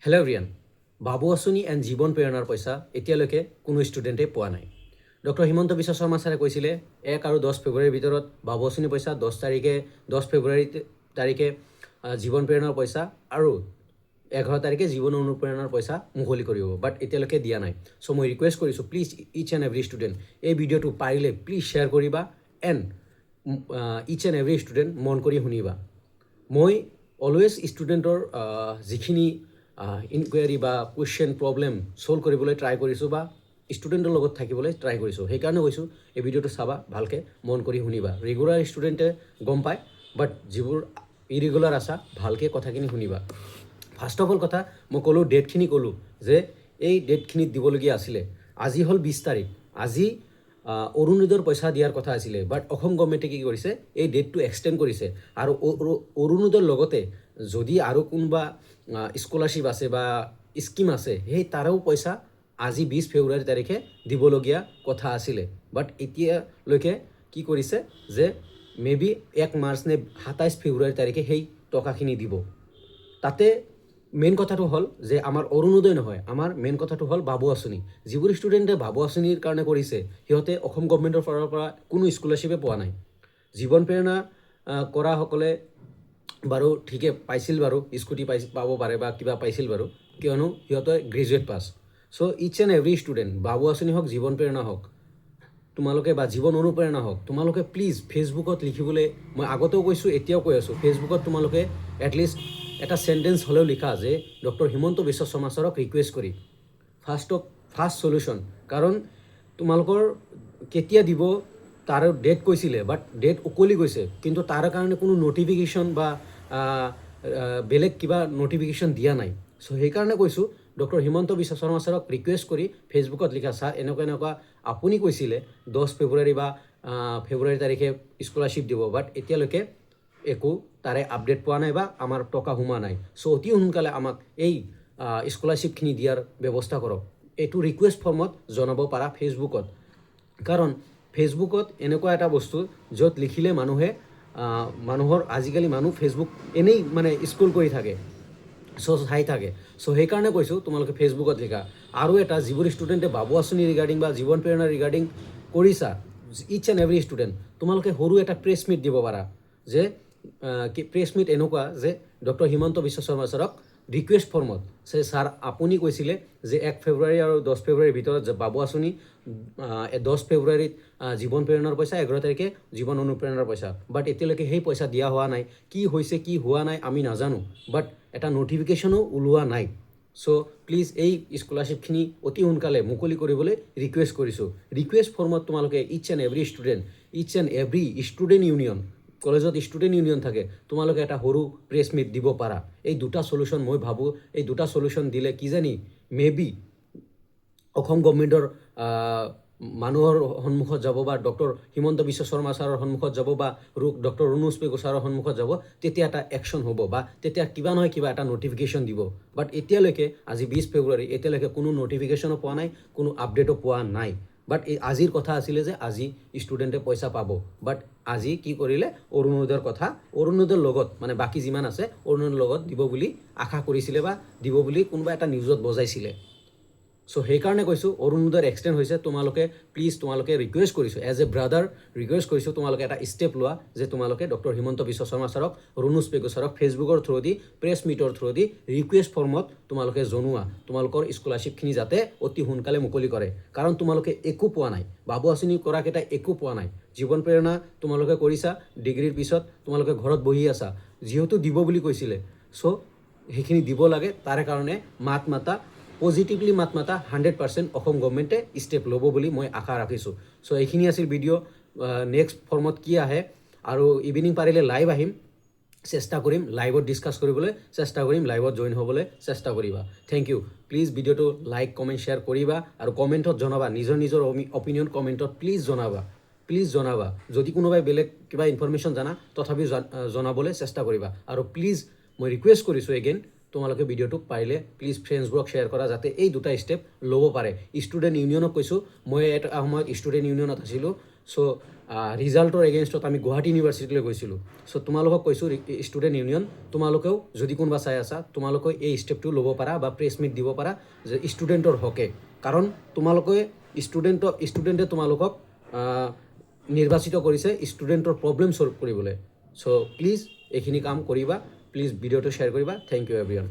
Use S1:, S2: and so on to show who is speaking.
S1: Hello' everyone, বাবু আঁচনি and জীৱন প্ৰেৰণাৰ পইচা এতিয়ালৈকে কোনো ষ্টুডেণ্টে পোৱা নাই। ডক্টৰ হিমন্ত বিশ্ব শৰ্মা ছাৰে কৈছিলে 1 আৰু 10 ফেব্ৰুৱাৰীৰ ভিতৰত বাবু আঁচনি পইচা, 10 ফেব্ৰুৱাৰী তাৰিখে জীৱন প্ৰেৰণাৰ পইচা আৰু 11 তাৰিখে জীৱন অনুপ্ৰেৰণাৰ পইচা মুকলি কৰিব, বাট এতিয়ালৈকে দিয়া নাই। চ' মই ৰিকুৱেষ্ট কৰিছোঁ, please each and every student এই ভিডিঅ'টো পাৰিলে প্লিজ শ্বেয়াৰ কৰিবা and each and every student মন কৰি শুনিবা। মই অলৱেজ ষ্টুডেণ্টৰ যিখিনি ইনকুৱাৰী বা কুৱেশ্যন প্ৰব্লেম ছল্ভ কৰিবলৈ ট্ৰাই কৰিছোঁ বা ষ্টুডেণ্টৰ লগত থাকিবলৈ ট্ৰাই কৰিছোঁ। সেইকাৰণে কৈছোঁ এই ভিডিঅ'টো চাবা, ভালকৈ মন কৰি শুনিবা। ৰেগুলাৰ ষ্টুডেণ্টে গম পায়, বাট যিবোৰ ইৰেগুলাৰ আছা ভালকৈ কথাখিনি শুনিবা। ফাৰ্ষ্ট অফ অল কথা মই ক'লোঁ, ডেটখিনি ক'লোঁ যে এই ডেটখিনিত দিবলগীয়া আছিলে। আজি হ'ল 20 তাৰিখ, আজি অৰুণোদয়ৰ পইচা দিয়াৰ কথা আছিলে, বাট অসম গভৰ্ণমেণ্টে কি কৰিছে, এই ডেটটো এক্সটেণ্ড কৰিছে। আৰু অৰুণোদয়ৰ লগতে যদি আৰু কোনোবা স্কলাৰশ্বিপ আছে বা স্কিম আছে, সেই তাৰো পইচা আজি 20 ফেব্ৰুৱাৰী তাৰিখে দিবলগীয়া কথা আছিলে। বাট এতিয়ালৈকে কি কৰিছে যে মেবি 1 মাৰ্চ নে 27 ফেব্ৰুৱাৰী তাৰিখে সেই টকাখিনি দিব। তাতে মেইন কথাটো হ'ল যে আমাৰ অৰুণোদয় নহয়, আমাৰ মেইন কথাটো হ'ল বাবু আঁচনি। যিবোৰ ষ্টুডেণ্টে বাবু আঁচনিৰ কাৰণে কৰিছে সিহঁতে অসম গভৰ্ণমেণ্টৰ ফালৰ পৰা কোনো স্কলাৰশ্বিপে পোৱা নাই। জীৱন প্ৰেৰণা কৰাসকলে বাৰু ঠিকে পাইছিল, বাৰু স্কুটি পাব পাৰে বা কিবা পাইছিল বাৰু, কিয়নো সিহঁতে graduate pass. So' each and every student, বাবু আঁচনি হওক, জীৱন প্ৰেৰণা হওক, তোমালোকে বা জীৱন অনুপ্ৰেৰণা হওক, তোমালোকে প্লিজ ফেচবুকত লিখিবলৈ, মই আগতেও কৈছোঁ এতিয়াও কৈ আছোঁ, ফেচবুকত তোমালোকে এটলিষ্ট এটা চেণ্টেঞ্চ হ'লেও লিখা যে ডক্টৰ হিমন্ত বিশ্ব শৰ্মা ছাৰক ৰিকুৱেষ্ট কৰি ফাৰ্ষ্ট চলিউশ্যন। কাৰণ তোমালোকৰ কেতিয়া দিব তাৰ ডেট কৈছিলে, বাট ডেট উকলি গৈছে, কিন্তু তাৰ কাৰণে কোনো নটিফিকেশ্যন বা বেলেগ কিবা নটিফিকেশ্যন দিয়া নাই। চ' সেইকাৰণে কৈছোঁ ডক্টৰ হিমন্ত বিশ্ব শৰ্মা ছাৰক ৰিকুৱেষ্ট কৰি ফেচবুকত লিখা, ছাৰ এনেকুৱা আপুনি কৈছিলে 10 ফেব্ৰুৱাৰী বা ফেব্ৰুৱাৰী তাৰিখে স্কলাৰশ্বিপ দিব, বাট এতিয়ালৈকে একো তাৰে আপডেট পোৱা নাই বা আমাৰ টকা সোমোৱা নাই। চ' অতি সোনকালে আমাক এই স্কলাৰশ্বিপখিনি দিয়াৰ ব্যৱস্থা কৰক। এইটো ৰিকুৱেষ্ট ফৰ্মত জনাব পাৰা ফেচবুকত। কাৰণ ফেচবুকত এনেকুৱা এটা বস্তু য'ত লিখিলে মানুহৰ আজিকালি মানুহ ফেচবুক এনেই মানে স্ক্ৰল কৰি থাকে, চাই থাকে। চ' সেইকাৰণে কৈছোঁ তোমালোকে ফেচবুকত লিখা। আৰু এটা, যিবোৰ ষ্টুডেণ্টে বাবু আঁচনি ৰিগাৰ্ডিং বা জীৱন প্ৰেৰণা ৰিগাৰ্ডিং কৰিছা, ইচ এণ্ড এভৰি ষ্টুডেণ্ট, তোমালোকে সৰু এটা প্ৰেছ মিট দিব পাৰা। যে প্ৰেছ মিট এনেকুৱা যে ডক্টৰ হিমন্ত বিশ্ব শৰ্মা ছাৰক ৰিকুৱেষ্ট ফৰ্মত, ছাৰ আপুনি কৈছিলে যে 1 ফেব্ৰুৱাৰী আৰু 10 ফেব্ৰুৱাৰীৰ ভিতৰত বাবু আঁচনি, 10 ফেব্ৰুৱাৰীত জীৱন প্ৰেৰণাৰ পইচা, 11 তাৰিখে জীৱন অনুপ্ৰেৰণাৰ পইচা, বাট এতিয়ালৈকে সেই পইচা দিয়া হোৱা নাই। কি হৈছে কি হোৱা নাই আমি নাজানো, বাট এটা নটিফিকেশ্যনো ওলোৱা নাই। চ' প্লিজ এই স্কলাৰশ্বিপখিনি অতি সোনকালে মুকলি কৰিবলৈ ৰিকুৱেষ্ট কৰিছোঁ। ৰিকুৱেষ্ট ফৰ্মত তোমালোকে ইচ এণ্ড এভৰি ষ্টুডেণ্ট ইউনিয়ন, কলেজত ষ্টুডেণ্ট ইউনিয়ন থাকে, তোমালোকে এটা সৰু প্ৰেছ মিট দিব পাৰা। এই দুটা চলিউশ্যন মই ভাবোঁ, এই দুটা চলিউশ্যন দিলে কিজানি মেবি অসম গভৰ্ণমেণ্টৰ মানুহৰ সন্মুখত যাব বা ডক্টৰ হিমন্ত বিশ্ব শৰ্মা ছাৰৰ সন্মুখত যাব বা ডক্টৰ ৰণোজ পেগু ছাৰৰ সন্মুখত যাব, তেতিয়া এটা একশ্যন হ'ব বা তেতিয়া কিবা নহয় কিবা এটা নটিফিকেশ্যন দিব। বাট এতিয়ালৈকে আজি 20 ফেব্ৰুৱাৰী, এতিয়ালৈকে কোনো নটিফিকেশ্যনো পোৱা নাই, কোনো আপডেটো পোৱা নাই। বাট এই আজিৰ কথা আছিলে যে আজি ষ্টুডেণ্টে পইচা পাব, বাট আজি কি কৰিলে, অৰুণোদয়ৰ কথা, অৰুণোদয়ৰ লগত মানে বাকী যিমান আছে অৰুণোদয়ৰ লগত দিব বুলি আশা কৰিছিলে বা দিব বুলি কোনোবা এটা নিউজত বজাইছিলে। চ' সেইকাৰণে কৈছোঁ অৰুণোদয়ৰ এক্সটেণ্ড হৈছে। তোমালোকে প্লিজ, তোমালোকে ৰিকুৱেষ্ট কৰিছোঁ, এজ এ ব্ৰাদাৰ ৰিকুৱেষ্ট কৰিছোঁ, তোমালোকে এটা ষ্টেপ লোৱা যে তোমালোকে ডক্টৰ হিমন্ত বিশ্ব শৰ্মা ছাৰক, ৰণোজ পেগু ছাৰক ফেচবুকৰ থ্ৰুদি, প্ৰেছ মিটৰ থ্ৰুদি ৰিকুৱেষ্ট ফৰ্মত তোমালোকে জনোৱা তোমালোকৰ স্কলাৰশ্বিপখিনি যাতে অতি সোনকালে মুকলি কৰে। কাৰণ তোমালোকে একো পোৱা নাই, বাবু আঁচনি কৰাকেইটা একো পোৱা নাই। জীৱন প্ৰেৰণা তোমালোকে কৰিছা, ডিগ্ৰীৰ পিছত তোমালোকে ঘৰত বহি আছা, যিহেতু দিব বুলি কৈছিলে। চ' সেইখিনি দিব লাগে, তাৰে কাৰণে পজিটিভলি মাত মাতা 100% অসম গভৰ্ণমেণ্টে ষ্টেপ ল'ব বুলি মই আশা ৰাখিছোঁ। চ' এইখিনি আছিল ভিডিঅ'। নেক্সট ফৰ্মত কি আহে, আৰু ইভিনিং পাৰিলে লাইভ আহিম, চেষ্টা কৰিম লাইভত ডিছকাছ কৰিবলৈ, চেষ্টা কৰিম লাইভত জইন হ'বলৈ চেষ্টা কৰিবা। Thank you. প্লিজ ভিডিঅ'টো লাইক, কমেণ্ট, শ্বেয়াৰ কৰিবা আৰু কমেণ্টত জনাবা, নিজৰ অপিনিয়ন কমেণ্টত প্লিজ জনাবা। যদি কোনোবাই বেলেগ কিবা ইনফৰমেশ্যন জানা, তথাপিও জনাবলৈ চেষ্টা কৰিবা। আৰু প্লিজ মই ৰিকুৱেষ্ট কৰিছোঁ এগেইন, তোমালোকে ভিডিঅ'টো পাৰিলে প্লিজ ফ্ৰেণ্ডছবোৰক শ্বেয়াৰ কৰা, যাতে এই দুটা ষ্টেপ ল'ব পাৰে। ষ্টুডেণ্ট ইউনিয়নক কৈছোঁ, মই এটা সময়ত ষ্টুডেণ্ট ইউনিয়নত আছিলোঁ, চ' ৰিজাল্টৰ এগেইনষ্টত আমি গুৱাহাটী ইউনিভাৰ্চিটিলৈ গৈছিলোঁ। চ' তোমালোকক কৈছোঁ ষ্টুডেণ্ট ইউনিয়ন, তোমালোকেও যদি কোনোবা চাই আছা তোমালোকে এই ষ্টেপটো ল'ব পাৰা বা প্ৰেছ মিট দিব পাৰা যে ষ্টুডেণ্টৰ হকে, কাৰণ তোমালোকে ষ্টুডেণ্টে তোমালোকক নিৰ্বাচিত কৰিছে ষ্টুডেণ্টৰ প্ৰব্লেম ছল্ভ কৰিবলৈ। চ' প্লিজ এইখিনি কাম কৰিবা, প্লিজ ভিডিঅ'টো শ্বেয়াৰ কৰিবা। Thank you everyone.